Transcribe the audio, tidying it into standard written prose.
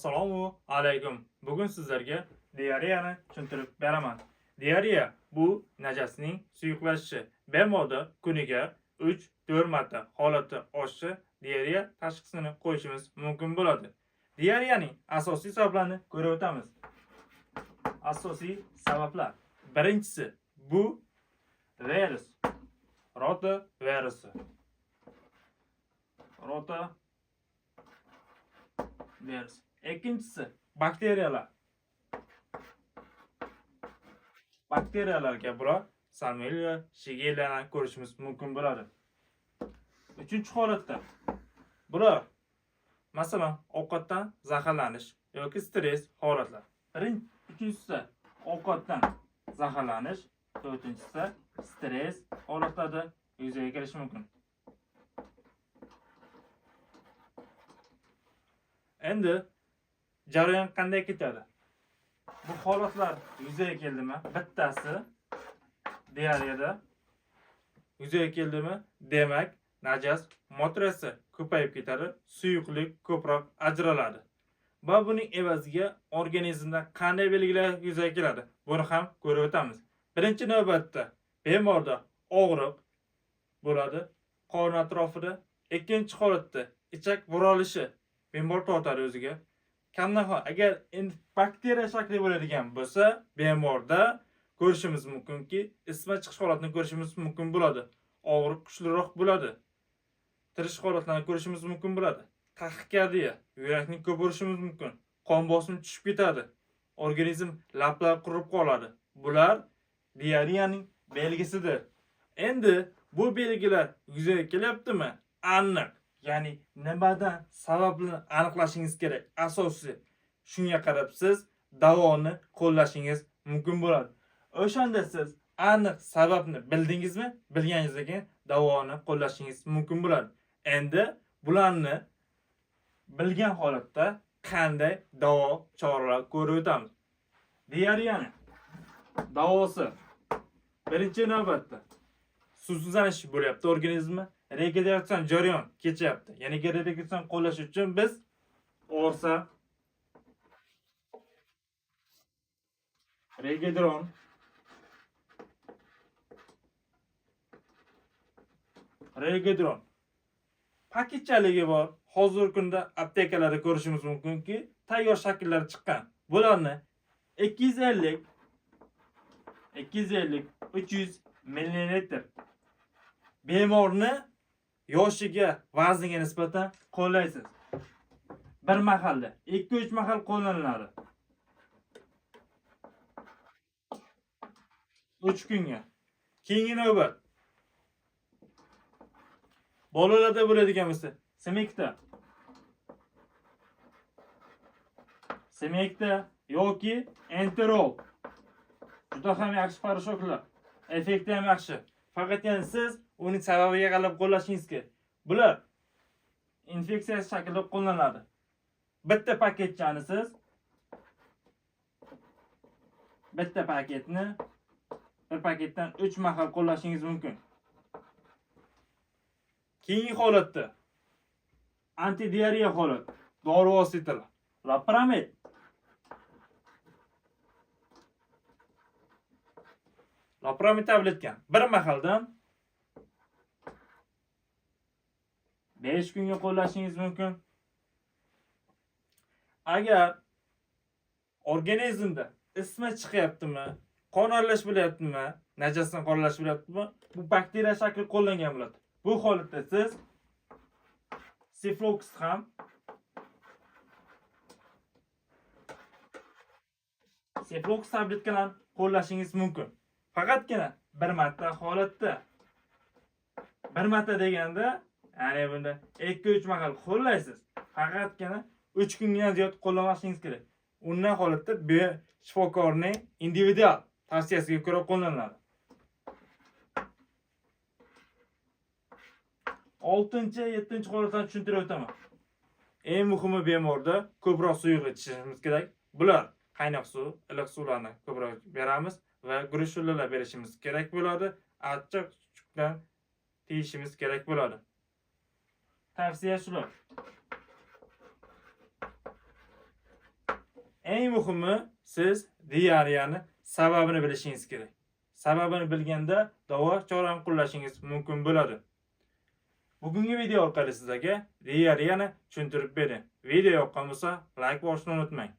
Assalomu alaykum. Bugun sizlarga diareyani tushuntirib beraman. Diareya bu najasning suyuqlashishi. Bemorda kuniga 3-4 marta holati oshishi diareya tashxisini qo'yishimiz mumkin bo'ladi. Diareyaning asosiy sabablarini ko'rib o'tamiz. Asosiy sabablar. Birinchisi bu virus. Rota virusi. Rota virus. Ikkinchisi bakteriyalar. Bakteriyalarga bular salmonella, shigellani ko'rishimiz mumkin bo'ladi. Uchinchi holatda bular masalan ovqatdan zaharlanish yoki stress holatlar. Uchinchisi ovqatdan zaharlanish, to'rtinchisi stress holatlarda yuzaga kelishi mumkin. Endi jarayon qanday ketadi? Bu holatlar yuzaga keldimi? Bittasi diareyada yuzaga keldimi? Demak, najas motrasi ko'payib ketadi, suyuqlik ko'proq ajraladi. Va buning evaziga organizmda qanday belgilar yuzaga keladi? Buni ham ko'rib o'tamiz. Birinchi navbatda bemorda og'riq bo'ladi, qorin atrofida. Ikkinchi holatda ichak buralishi. Bemor tortadi o'ziga. Kamnaho agar bakteriya shakli bo'ladigan bo'lsa, bemorda ko'rishimiz mumkinki, isitma chiqish holatini ko'rishimiz mumkin bo'ladi. Og'riq kuchliroq bo'ladi. Tirish holatlarini ko'rishimiz mumkin bo'ladi. Taxikardiya, yurakning ko'p urishimiz mumkin. Qon bosimi tushib ketadi. Organizm laplar qurib qoladi. Bular diareyaning belgisidir. Endi bu belgilar yuzaga kelyaptimi? Aniq. Ya'ni nimadan sababini aniqlashingiz kerak. Asosiy shunga qarab siz davoni qo'llashingiz mumkin bo'ladi. O'shanda siz aniq sababni bildingizmi? Bilganingizdan keyin davoni qo'llashingiz mumkin bo'ladi. Endi bularni bilgan holatda qanday davo choralar ko'rib o'tamiz. Diareyani davosi birinchi navbatda suvsizlanish bo'lyapti organizmda. Regeneratsion jarayon kechyapti. Ya'ni regeneratsion qo'llash uchun biz orsa, regedron, paketchaligi bor. Hozirgi kunda aptekalarda ko'rishimiz mumkinki, tayyor shakllar chiqqan. Bularni 250 300 ml bemorni yoshiga, vazniga nisbatan qo'llaysiz. Bir mahalda 2-3 mahal qo'llaniladi. 3 kunga. Keyingi navbat. Bolalarda bo'ladigan bo'lsa, semekta yoki enterol. Juda ham yaxshi poрошокlar. Effekti ham yaxshi. Faqat yana siz uning sababiga qarab qo'llashingiz kerak. Bular infeksiya shaklida qo'llaniladi. Bitta paketchani siz bitta paketni bir paketdan 3 mahal qo'llashingiz mumkin. Keyingi holatda antidiareya holat, dori vositalar, Loperamid. Loperamid tabletgan bir mahaldan 5 kunga qo'llashingiz mumkin. Agar organizmda isitma chiqyaptimi, qon aralash bo'lyaptimi, najasdan qon aralash bo'lyaptimi, bu bakteriya shakli qo'llangan bo'ladi. Bu holatda siz Ceflox ham Ceflox tabletkadan qo'llashingiz mumkin. Faqatgina bir marta holatda. Bir marta deganda, ya'ni bunda 2-3 mahal qo'llaysiz. Faqatgina 3 kundan ziyod qo'llamashingiz kerak. Undan holatda shifokorning individual tavsiyasiga ko'ra qo'llaniladi. 6-7 holatdan tushuntirib o'taman. Eng muhimi bemorda ko'proq suyuq ichishimiz kerak. Bular qaynoq suv, iliq suvlarni ko'proq beramiz va guruch shullalar berishimiz kerak bo'ladi. Achchiq chuchukdan tiyishimiz kerak bo'ladi. Tavsiya shular. eng muhimi siz diareyani sababini bilishingiz kerak. Sababini bilganda davo chorani qo'llashingiz mumkin bo'ladi. Bugungi video orqali sizlarga diareyani tushuntirib berdim. Video yoqqan bo'lsa, like bosishni unutmang.